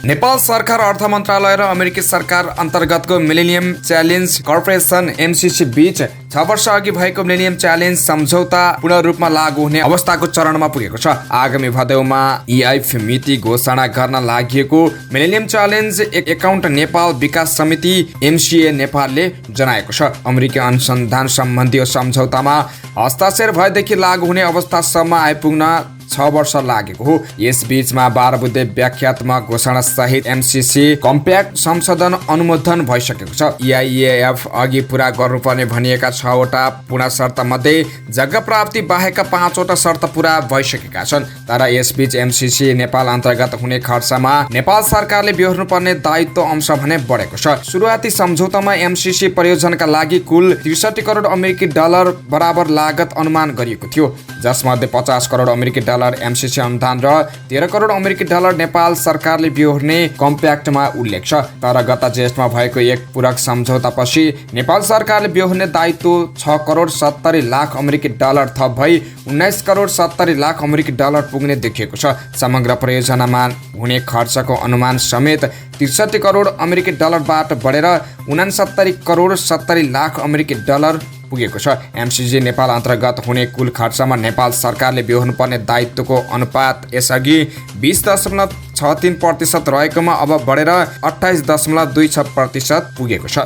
नेपाल सरकार अर्थ मन्त्रालय र अमेरिकी सरकार अन्तर्गतको मिलेनियम च्यालेन्ज कर्पोरेसन एमसीसी बीच 6 वर्ष अघि भएको मिलेनियम च्यालेन्ज सम्झौता पूर्ण रूपमा लागू हुने अवस्थाको चरणमा पुगेको छ। आगामी भदौमा EIF मिति घोषणा गर्न लागिएको मिलेनियम च्यालेन्ज एकाउन्ट नेपाल विकास समिति MCA नेपालले जनाएको छ। अमेरिकी अनुसन्धान सम्बन्धी सम्झौतामा हस्ताक्षर भएदेखि लागू हुने अवस्थासम्म आइपुग्न 6 वर्ष लागेको हो। यस बीचमा 12 बुँदे व्याख्यात्मक घोषणा सहित MCC कम्प्याक्ट संशोधन अनुमोदन भइसकेको छ। EIF अघि पूरा गर्नुपर्ने भनिएका 6 वटा पूर्ण शर्त मध्ये जग्गा प्राप्ति बाहेकका 5 वटा शर्त पूरा भइसकेका छन्। तर यसबीच MCC नेपाल अन्तर्गत हुने खर्चमा नेपाल सरकारले बेहोर्नुपर्ने दायित्व अंश भने बढेको छ। सुरुवाती सम्झौतामा MCC परियोजनाका लागि कुल 63 करोड अमेरिकी डलर बराबर लागत अनुमान गरिएको थियो, जसमध्ये 50 करोड अमेरिकी डलर MCC अनुदान र 13 करोड अमेरिकी डलर नेपाल सरकारले बेहोर्ने कम्प्याक्टमा उल्लेख छ। तर गत जेष्ठमा भएको एक पूरक सम्झौतापछि नेपाल सरकारले बेहोर्ने दायित्व 6 करोड 70 लाख अमेरिकी डलर थप भई 19 करोड 70 लाख अमेरिकी डलर पुग्ने देखिएको छ। समग्र परियोजनामा हुने खर्चको अनुमान समेत 63 करोड अमेरिकी डलरबाट बढेर 69 करोड 70 लाख अमेरिकी डलर पुगेको छ। MCC नेपाल अन्तर्गत हुने कुल खर्चमा नेपाल सरकारले बेहोर्नुपर्ने दायित्वको अनुपात यसअघि 20.63% रहेकोमा अब बढेर 28.26% पुगेको छ।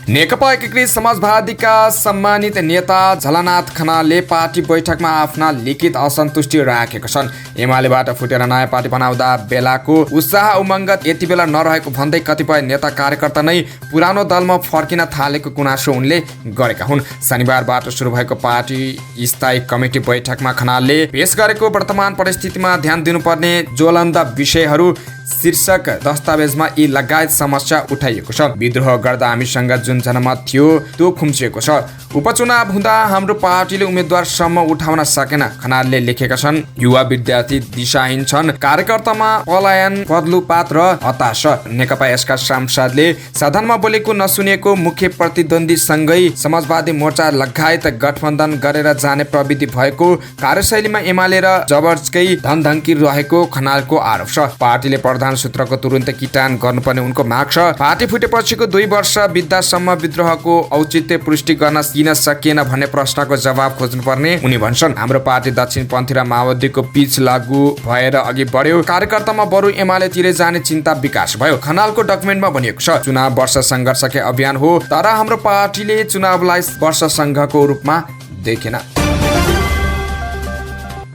नेकपा एकीकृत समाजवादीका सम्मानित नेता झलनाथ खनालले पार्टी बैठकमा आफ्ना लिखित असन्तुष्टि राखेका छन्। एमालेबाट फुटेर नयाँ पार्टी बनाउँदा बेलाको उत्साह उमङ्ग यति बेला नरहेको भन्दै कतिपय नेता कार्यकर्ता नै पुरानो दलमा फर्किन थालेको गुनासो उनले गरेका हुन्। शनिबारबाट सुरु भएको पार्टी स्थायी कमिटी बैठकमा खनालले पेश गरेको वर्तमान परिस्थितिमा ध्यान दिनुपर्ने ज्वलन्त विषयहरू शीर्षक दस्तावेजमा यी लगायत समस्या उठाइएको छ। विद्रोह गर्दा हामीसँग जुन जनमत थियो त्यो खुम्चिएको छ। उपचुनाव हुँदा हाम्रो पार्टीले उम्मेद्वारसम्म उठाउन सकेन, खनालले लेखेका छन्। युवा विद्यार्थी दिशाहीन छन्, कार्यकर्तामा पलायन, पदलुपात र हताश। नेकपा यसका सांसदले सदनमा बोलेको नसुनेको, मुख्य प्रतिद्वन्दीसँगै समाजवादी मोर्चा लगायत गठबन्धन गरेर जाने प्रविधि भएको, कार्यशैलीमा एमाले र जबरजस्ती धनधन्की रहेको खनालको आरोप छ। पार्टीले प्रधान सूत्रको तुरुन्त किटान गर्नुपर्ने उनको माग छ। पार्टी फुटेपछिको 2 वर्ष बित्दासम्म विद्रोहको औचित्य पुष्टि गर्न किन सकिएन भन्ने प्रश्नको जवाब खोज्नुपर्ने उनी भन्छन्। हाम्रो पार्टी दक्षिणपन्थी र माओवादीको पिच लागू भएर अघि बढ्यो, कार्यकर्तामा बरु एमालेतिरै जाने चिन्ता विकास भयो। खनालको डकुमेन्टमा भनिएको छ, चुनाव वर्ष सङ्घर्षकै अभियान हो, तर हाम्रो पार्टीले चुनावलाई वर्ष सङ्घको रूपमा देखेन।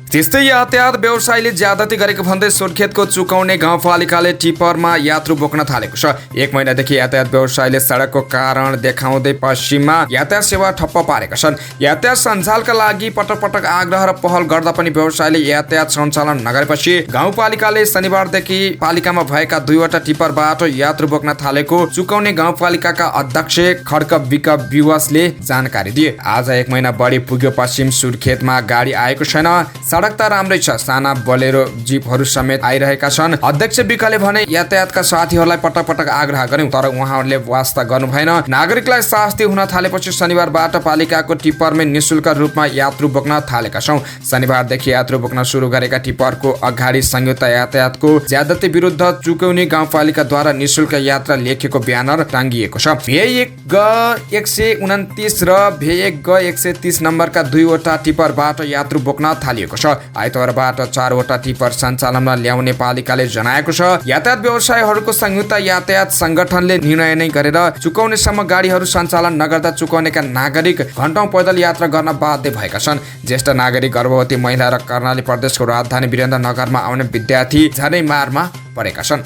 त्यस्तै यातायात व्यवसायीले ज्यादती गरेको भन्दै सोरखेतको चुकाउने गाउँपालिकाले टिपरमा यात्रु बोक्न थालेको छ। 1 महिनादेखि यातायात व्यवसायीले सडकको कारण देखाउँदै पश्चिममा यातायात सेवा ठप्प पारेका छन्। यातायात सञ्चालका लागि पटक पटक आग्रह र पहल गर्दा पनि व्यवसायीले यातायात सञ्चालन नगरेपछि गाउँपालिकाले शनिबारदेखि पालिकामा भएका 2वटा टिपरबाट यात्रु बोक्न थालेको चुकाउने गाउँपालिकाका अध्यक्ष खड्क विक विवसले जानकारी दिए। आज 1 महिना बढी पुग्यो, पश्चिम सुर्खेतमा गाडी आएको छैन। सडक त राम्रै छ, साना बोलेरो जिपहरू समेत आइरहेका छन्। अध्यक्ष विकले भने यातायातका साथीहरूलाई पटक पटक आग्रह गर्यौं, तर उहाँहरूले वास्ता गर्नु भएन। नागरिकलाई शास्ति हुन थालेपछि शनिबारबाट पालिकाको टिप्परमै निशुल्क रूपमा यात्रु बोक्न थालेका छौं। शनिबारदेखि यात्रु बोक्न सुरु गरेका टिप्परको अगाडि संयुक्त यातायातको ज्यादती विरुद्ध चुकाउने गाउँपालिकाद्वारा निशुल्क यात्रा लेखेको ब्यानर टाङ्गिएको छ। भे1 ग 129 र भे1 ग 130 नम्बरका 2वटा टिप्परबाट यात्रु बोक्न थालिएको छ। आइतबारबाट 4वटा टिप्पर सञ्चालनमा ल्याउने पालिकाले जनाएको छ। यातायात व्यवसायीहरूको संयुक्त यातायात संगठनले निर्णय नै गरेर चुकाउनेसम्म गाडीहरू सञ्चालन नगर्दा चुकाउनेका नागरिक घण्टौं पैदल यात्रा गर्न बाध्य भएका छन्। ज्येष्ठ नागरिक, गर्भवती महिला र कर्णाली प्रदेशको राजधानी वीरेन्द्रनगरमा आउने विद्यार्थी झनै मारमा परेका छन्।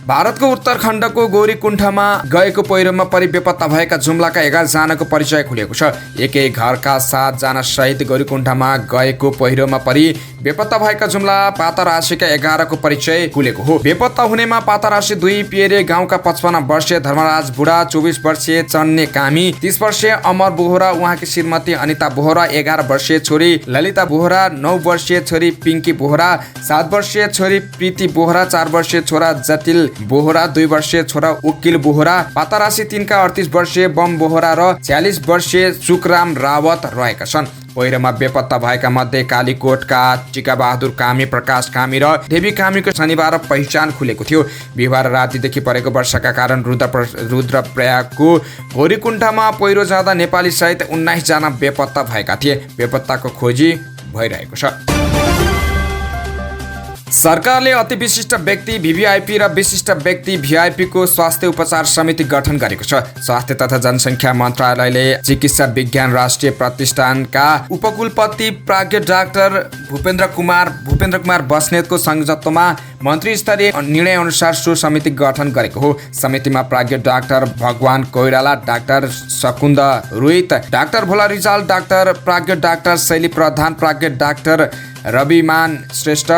भारतको उत्तराखण्डको गौरीकुण्ठमा गएको पहिरोमा परि बेपत्ता भएका जुम्लाका 11 जनाको परिचय खुलेको छ। एकै घरका 7 जना सहित गौरीकुण्ठमा गएको पहिरोमा परि बेपत्ता भएका जुम्ला पातारासीका 11 को परिचय खुलेको हो। बेपत्ता हुनेमा पातारासी 2 पिएरे गाउँका 55 वर्षीय धर्मराज बुढा, 24 वर्षीय चन्ने कामी, 30 वर्षीय अमर बोहरा, उहाँकी श्रीमती अनिता बोहरा, 11 वर्षीय छोरी ललिता बोहरा, 9 वर्षीय छोरी पिङ्की बोहरा, 7 वर्षीय छोरी प्रीति बोहरा, 4 वर्षीय छोरा जटिल बोहरा, 2 वर्षीय छोरा उकिल बोहरा, पातारासी 3 का 38 वर्षीय बम बोहरा र 46 वर्षीय सुखराम रावत रहेका छन्। पहिरोमा बेपत्ता भएका मध्ये कालीकोटका टिका बहादुर कामी, प्रकाश कामी र देवी कामीको शनिबार पहिचान खुलेको थियो। बिहिबार रातिदेखि परेको वर्षाका कारण रुद्रप्रयागको गौरीकुण्ठमा पहिरो जाँदा नेपाली सहित 19 जना बेपत्ता भएका थिए। बेपत्ताको खोजी भइरहेको छ। सरकारले अति विशिष्ट व्यक्ति VVIP र विशिष्ट व्यक्ति VIP को स्वास्थ्य उपचार समिति गठन गरेको छ। स्वास्थ्य तथा जनसङ्ख्या मन्त्रालयले चिकित्सा विज्ञान राष्ट्रिय प्रतिष्ठानका उपकुलपति प्राज्ञ डाक्टर भूपेन्द्र कुमार बस्नेतको संयोजकत्वमा मन्त्री स्तरीय निर्णय अनुसार सो समिति गठन गरेको हो। समितिमा प्राज्ञ डाक्टर भगवान कोइराला, डाक्टर सकुन्द रोहित, डाक्टर भोला रिजाल, डाक्टर प्राज्ञ डाक्टर शैली प्रधान, प्राज्ञ डाक्टर रविमान श्रेष्ठ,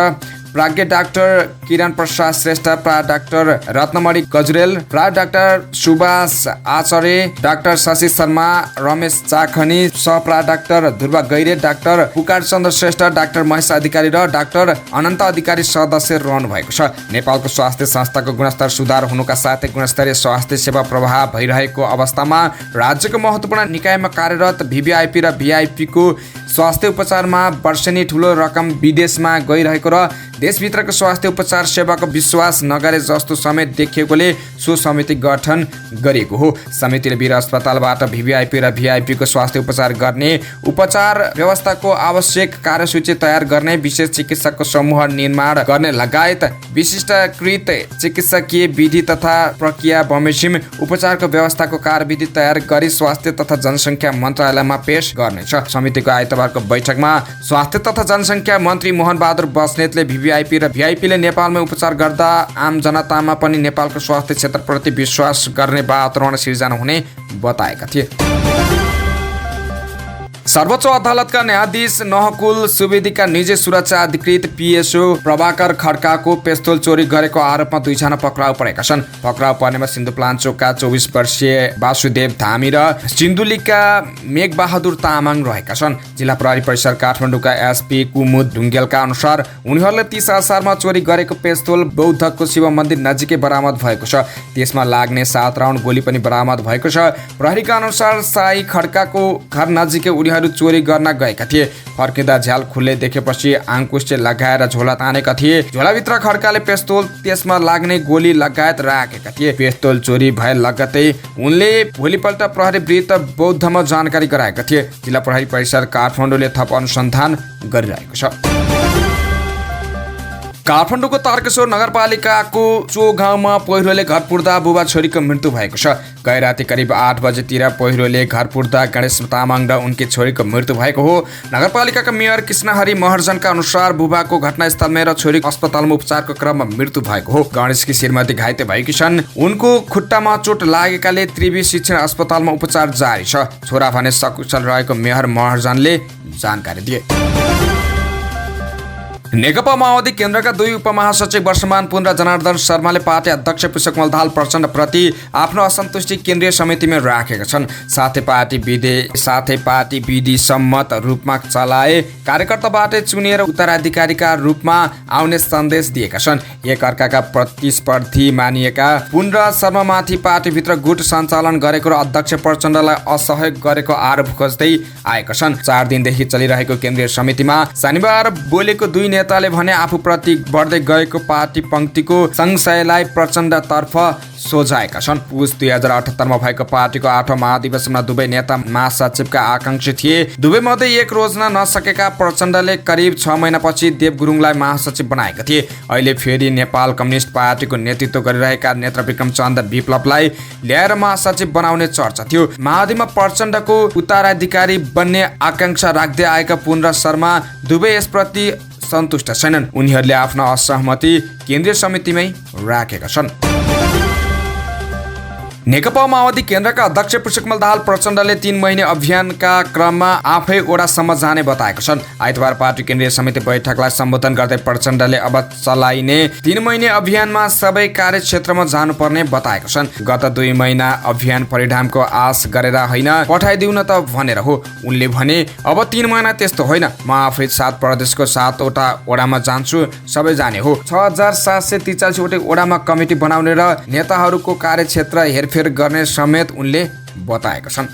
प्राज्ञ डाक्टर किरण प्रसाद श्रेष्ठ, प्रा डाक्टर रत्नमणि गजुरेल, प्रा डाक्टर सुभाष आचार्य, डाक्टर शशि शर्मा, रमेश चाखनी, सहप्रा डाक्टर ध्रुव गैरे, डाक्टर पुकार चन्द्र श्रेष्ठ, डाक्टर महेश अधिकारी र डाक्टर अनन्त अधिकारी सदस्य रहनु भएको छ। नेपालको स्वास्थ्य संस्थाको गुणस्तर सुधार हुनुका साथै गुणस्तरीय स्वास्थ्य सेवा प्रवाह भइरहेको अवस्थामा राज्यको महत्त्वपूर्ण निकायमा कार्यरत VVIP र VIP को स्वास्थ्य उपचारमा वर्षेनी ठुलो रकम विदेशमा गइरहेको र देशभित्रको स्वास्थ्य उपचार सेवाको विश्वास नगरे जस्तो समेत देखिएकोले सो समिति गठन गरिएको हो। समितिले वीर अस्पतालबाट VVIP र VIP को स्वास्थ्य उपचार गर्ने, उपचार व्यवस्थाको आवश्यक कार्यसूची तयार गर्ने, विशेष चिकित्सकको समूह निर्माण गर्ने लगायत विशिष्टकृत चिकित्सकीय विधि तथा प्रक्रिया बमोजिम उपचारको व्यवस्थाको कार्यविधि तयार गरी स्वास्थ्य तथा जनसङ्ख्या मन्त्रालयमा पेश गर्नेछ। समितिको आइतबारको बैठकमा स्वास्थ्य तथा जनसङ्ख्या मन्त्री मोहन बहादुर बस्नेतले VVIP र VIP ले नेपालमा उपचार गर्दा आम जनतामा पनि नेपालको स्वास्थ्य क्षेत्रप्रति विश्वास गर्ने वातावरण सिर्जना हुने बताएका थिए। सर्वोच्च अदालतका न्यायाधीश नहकुल सुवेदीका निजी सुरक्षा अधिकृत पिएसओ प्रभाकर खड्काको पेस्तोल चोरी गरेको आरोपमा 2 जना पक्राउ परेका छन्। पक्राउ पर्नेमा सिन्धुप्लाञ्चोकका 24 वर्षीय वासुदेव धामी र सिन्धुलीका मेघबहादुर तामाङ रहेका छन्। जिल्ला प्रहरी परिसर काठमाडौँका एसपी कुमुद ढुङ्गेलका अनुसार उनीहरूले 30 असारमा चोरी गरेको पेस्तोल बौद्धको शिव मन्दिर नजिकै बरामद भएको छ। त्यसमा लाग्ने 7 राउन्ड गोली पनि बरामद भएको छ। प्रहरीका अनुसार साई खड्काको घर नजिकै उनीहरू चोरी गर्न गएका थिए। फर्किँदा झ्याल खुल्ले देखेपछि आङ्कुशले लगाएर झोला तानेका थिए। झोलाभित्र खड्काले पेस्तोल, त्यसमा लाग्ने गोली लगायत राखेका थिए। पेस्तोल चोरी भए लगतै उनले भोलिपल्ट प्रहरी वृत्त बौद्धमा जानकारी गराएका थिए। जिल्ला प्रहरी परिसर काठमाडौँले थप अनुसन्धान गरिरहेको छ। काठमाडौँको तारकेश्वर नगरपालिकाको चो गाउँमा पहिरोले घर पुर्दा बुबा छोरीको मृत्यु भएको छ। गए राति करिब 8 बजेतिर पहिरोले घर पुर्दा गणेश तामाङ र उनकी छोरीको मृत्यु भएको हो। नगरपालिकाका मेयर कृष्णहरि महर्जनका अनुसार बुबाको घटनास्थलमै र छोरीको अस्पतालमा उपचारको क्रममा मृत्यु भएको हो। गणेशकी श्रीमती घाइते भएकी छन्। उनको खुट्टामा चोट लागेकाले त्रिवी शिक्षण अस्पतालमा उपचार जारी छ। छोरा भने सकुशल रहेको मेयर महर्जनले जानकारी दिए। नेकपा माओवादी केन्द्रका 2 उपमहासचिव वर्षमान पुन र जनार्दन शर्माले पार्टी अध्यक्ष पुष्पकमल दाहाल प्रचण्ड प्रति आफ्नो असन्तुष्टि केन्द्रीय समितिमा राखेका छन्। साथै पार्टी विधि सम्मत रूपमा चलाए कार्यकर्ताबाट चुनिएर उत्तराधिकारीका रूपमा आउने सन्देश दिएका छन्। एक अर्काका प्रतिस्पर्धी मानिएका पुन र शर्मामाथि पार्टीभित्र गुट सञ्चालन गरेको र अध्यक्ष प्रचण्डलाई असहयोग गरेको आरोप खोज्दै आएका छन्। 4 दिनदेखि चलिरहेको केन्द्रीय समितिमा शनिबार बोलेको 2 नेताले भने आफूप्रति बढ्दै गएको पार्टी पंक्तिको संशयलाई प्रचण्डतर्फ सोझाएका छन्। पुस 2078 मा भएको पार्टीको 8औं महाधिवेशनमा दुवै नेता महासचिवका आकांक्षी थिए। दुवै मध्ये एक रोज्न नसकेका प्रचण्डले करिब 6 महिनापछि देव गुरुङलाई महासचिव बनाएका थिए। अहिले फेरि नेपाल कम्युनिस्ट पार्टीको नेतृत्व गरिरहेका नेत्रविक्रम चन्द्र विप्लवलाई ल्याएर महासचिव बनाउने चर्चा थियो। महाधिमा प्रचण्डको उत्तराधिकारी बन्ने आकांक्षा राख्दै आएका पुन र शर्मा दुवै यसप्रति सन्तुष्ट छैनन्। उनीहरूले आफ्नो असहमति केन्द्रीय समितिमै राखेका छन्। नेकपा माओवादी केन्द्रका अध्यक्ष पुष्पकमल दाहाल प्रचण्डले 3 महिने अभियानका क्रममा आफै ओडासम्म जाने बताएका छन्। आइतबार पार्टी केन्द्रीय समिति बैठकलाई सम्बोधन गर्दै प्रचण्डले अब चलाइने 3 महिने अभियानमा सबै कार्यक्षेत्रमा जानुपर्ने बताएका छन्। गत 2 महिना अभियान परिणामको आश गरेर होइन, पठाइदिउ न त भनेर हो। उनले भने अब 3 महिना त्यस्तो होइन, म आफै 7 प्रदेशको 7 वटा ओडामा जान्छु, सबै जाने हो। 6743 वटा ओडामा कमिटी बनाउने र नेताहरूको कार्यक्षेत्र हेरफेर गर्ने समेत उनले बताएका छन्।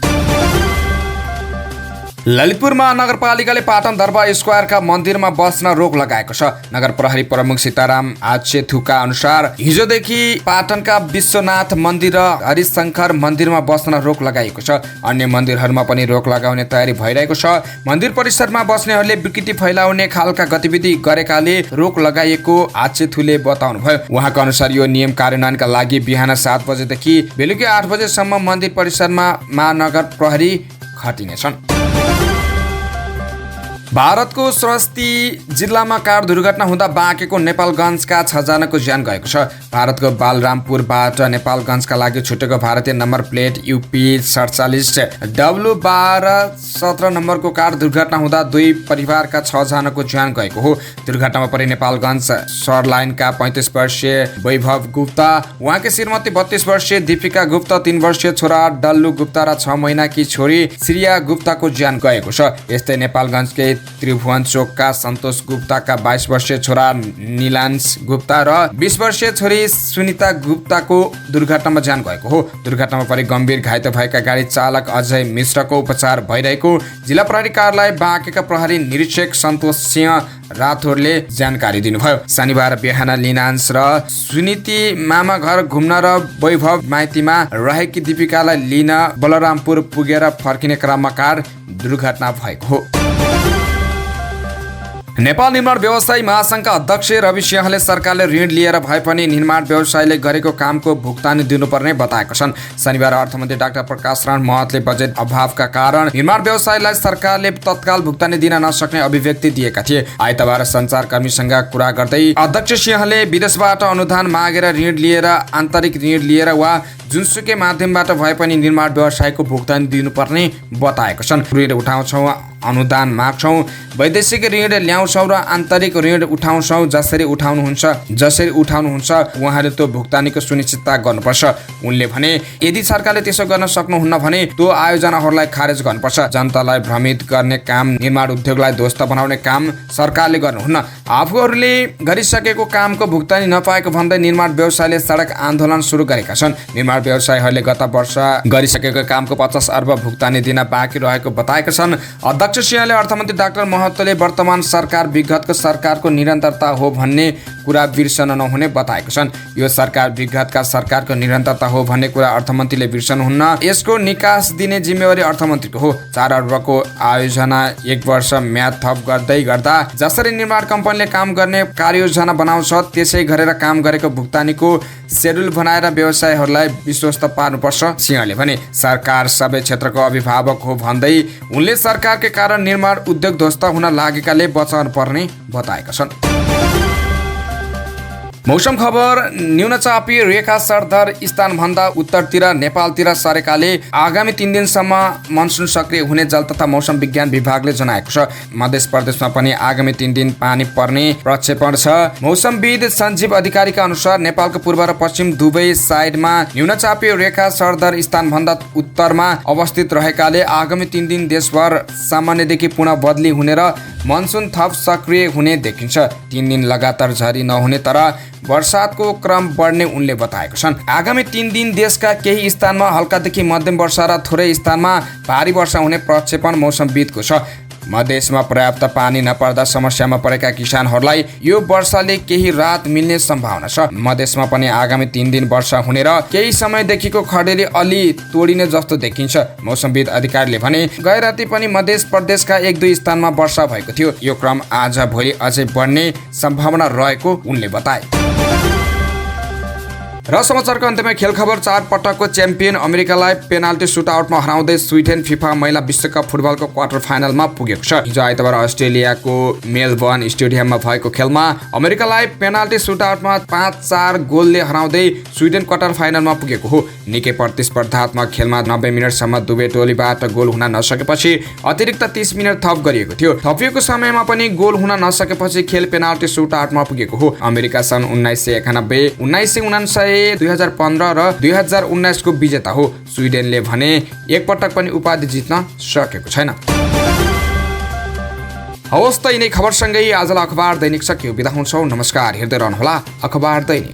ललितपुर महानगरपालिकाले पाटन दरबार स्क्वायरका मन्दिरमा बस्न रोक लगाएको छ। नगर प्रहरी प्रमुख सीताराम आचेथुका अनुसार हिजोदेखि पाटनका विश्वनाथ मन्दिर र हरिशंकर मन्दिरमा बस्न रोक लगाइएको छ। अन्य मन्दिरहरूमा पनि रोक लगाउने तयारी भइरहेको छ। मन्दिर परिसरमा बस्नेहरूले विकृति फैलाउने खालका गतिविधि गरेकाले रोक लगाइएको आचेथुले बताउनुभयो। उहाँको अनुसार यो नियम कार्यान्वयनका लागि बिहान 7 बजेदेखि बेलुकी 8 बजेसम्म मन्दिर परिसरमा महानगर प्रहरी खटिनेछन्। भारतको सरस्वती जिल्लामा कार दुर्घटना हुँदा बाँकेको नेपालगञ्जका 6 जनाको ज्यान गएको छ। भारतको बालरामपुरबाट नेपालगञ्जका लागि छुटेको भारतीय नम्बर प्लेट UP 47 W1217 नम्बरको कार दुर्घटना हुँदा 2 परिवारका 6 जनाको ज्यान गएको हो। दुर्घटनामा परि नेपालगञ्ज सरलाइनका 35 वर्षीय वैभव गुप्ता, उहाँकी श्रीमती 32 वर्षीय दीपिका गुप्ता, 3 वर्षीय छोरा डल्लु गुप्ता र 6 महिनाकी छोरी श्रिया गुप्ताको ज्यान गएको छ। यस्तै नेपालगञ्जकै त्रिभुवन चोकका सन्तोष गुप्ताका 22 वर्षीय छोरा निलांश गुप्ता र 20 वर्षीय छोरी सुनिता गुप्ताको दुर्घटनामा ज्यान गएको हो। दुर्घटनामा परि गम्भीर घाइते भएका गाडी चालक अजय मिश्रको उपचार भइरहेको जिल्ला प्रहरी कार्यालय बाँकेका प्रहरी निरीक्षक सन्तोष सिंह राठौरले जानकारी दिनुभयो। शनिबार बिहान निलांश र सुनिति मामा घर घुम्न र वैभव माइतीमा रहेकी दीपिकालाई लिन बलरामपुर पुगेर फर्किने क्रममा कार दुर्घटना भएको हो। नेपाल निर्माण व्यवसायी महासंघका अध्यक्ष रवि सिंहले सरकारले ऋण लिएर भए पनि निर्माण व्यवसायले गरेको कामको भुक्तानी दिनुपर्ने बताएका छन्। शनिबार अर्थमन्त्री डाक्टर प्रकाश रण महतले बजेट अभावका कारण निर्माण व्यवसायलाई सरकारले तत्काल भुक्तानी दिन नसक्ने अभिव्यक्ति दिएका थिए। आइतबार सञ्चारकर्मीसँग कुरा गर्दै अध्यक्ष सिंहले विदेशबाट अनुदान मागेर ऋण लिएर, आन्तरिक ऋण लिएर वा जुनसुकै माध्यमबाट भए पनि निर्माण व्यवसायको भुक्तानी दिनुपर्ने बताएका छन्। ऋण उठाउँछौँ, अनुदान माग्छौँ, वैदेशिक ऋण ल्याउँछौँ र आन्तरिक ऋण उठाउँछौँ। जसरी उठाउनुहुन्छ उहाँले त्यो भुक्तानीको सुनिश्चितता गर्नुपर्छ। उनले भने यदि सरकारले त्यसो गर्न सक्नुहुन्न भने त्यो आयोजनाहरूलाई खारेज गर्नुपर्छ। जनतालाई भ्रमित गर्ने काम, निर्माण उद्योगलाई ध्वस्त बनाउने काम सरकारले गर्नुहुन्न। आफूहरूले गरिसकेको कामको भुक्तानी नपाएको भन्दै निर्माण व्यवसायले सडक आन्दोलन सुरु गरेका छन्। निर्माण व्यवसायीहरूले गत वर्ष गरिसकेको कामको 50 अर्ब भुक्तानी दिन बाँकी रहेको बताएका छन्। अध्यक्ष सिंहले अर्थमन्त्री डाक्टर महतोले वर्तमान सरकार विगतको सरकारको निरन्तरता हो भन्ने कुरा बिर्सन नहुने बताएका छन्। यो सरकार विगतका सरकारको निरन्तरता हो भन्ने कुरा अर्थमन्त्रीले बिर्सनुहुन्न। यसको निकास दिने जिम्मेवारी अर्थमन्त्रीको हो। 4 अर्बको आयोजना 1 वर्ष म्याद थप गर्दै गर्दा जसरी निर्माण कम्पनीले काम गर्ने कार्ययोजना बनाउँछ त्यसै गरेर काम गरेको भुक्तानीको सेड्युल बनाएर व्यवसायीहरूलाई विश्वस्त पार्नुपर्छ। सिंहले भने सरकार सबै क्षेत्रको अभिभावक हो भन्दै उनले सरकारकै कारण निर्माण उद्योग ध्वस्त हुन लागेकाले बचाउनु पर्ने बताएका छन्। मौसम खबर। न्यूनचापीय रेखा सरदर स्थानभन्दा उत्तरतिर नेपालतिर सरेकाले आगामी 3 दिनसम्म मनसुन सक्रिय हुने जल तथा मौसम विज्ञान विभागले जनाएको छ। मध्य प्रदेशमा पनि आगामी 3 दिन पानी पर्ने प्रक्षेपण छ। मौसमविद सञ्जीव अधिकारीका अनुसार नेपालको पूर्व र पश्चिम दुवै साइडमा न्यूनचापीय रेखा सरदर स्थानभन्दा उत्तरमा अवस्थित रहेकाले आगामी 3 दिन देशभर सामान्यदेखि पुनः बदली हुने र मनसुन थप सक्रिय हुने देखिन्छ। 3 दिन लगातार झरी नहुने तर वर्षातको क्रम बढ्ने उनले बताएका छन्। आगामी 3 दिन देशका केही स्थानमा हल्कादेखि मध्यम वर्षा र थोरै स्थानमा भारी वर्षा हुने प्रक्षेपण मौसमविदको छ। मधेसमा पर्याप्त पानी नपर्दा समस्यामा परेका किसानहरूलाई यो वर्षाले केही राहत मिल्ने सम्भावना छ। मधेसमा पनि आगामी 3 दिन वर्षा हुने र केही समयदेखिको खडेरी अलि तोडिने जस्तो देखिन्छ। मौसमविद अधिकारीले भने गए राति पनि मध्य प्रदेशका 1-2 स्थानमा वर्षा भएको थियो। यो क्रम आज भोलि अझै बढ्ने सम्भावना रहेको उनले बताए। र समाचारको अन्त्यमा खेल खबर। 4 पटकको च्याम्पियन अमेरिकालाई पेनाल्टी सुटआउटमा हराउँदै स्विडेन फिफा महिला विश्वकप फुटबलको क्वार्टर फाइनलमा पुगेको छ। हिजो आइतबार अस्ट्रेलियाको मेलबर्न स्टेडियममा भएको खेलमा अमेरिकालाई पेनाल्टी सुटआउटमा 5-4 गोलले हराउँदै स्विडेन क्वार्टर फाइनलमा पुगेको हो। निकै प्रतिस्पर्धात्मक खेलमा 90 मिनटसम्म दुवै टोलीबाट गोल हुन नसकेपछि अतिरिक्त 30 मिनट थप गरिएको थियो। थपिएको समयमा पनि गोल हुन नसकेपछि खेल पेनाल्टी सुटआउटमा पुगेको हो। अमेरिका सन् 1991, 1999, 2015 र 2019 को विजेता हो। स्विडेनले भने एक पटक पनि उपाधि जित्न सकेको छैन। हवस् त यिनै खबरसँगै आजलाई अखबार दैनिक सक्यो। बिदा हुन्छौँ। नमस्कार। हेर्दै रहनुहोला अखबार दैनिक।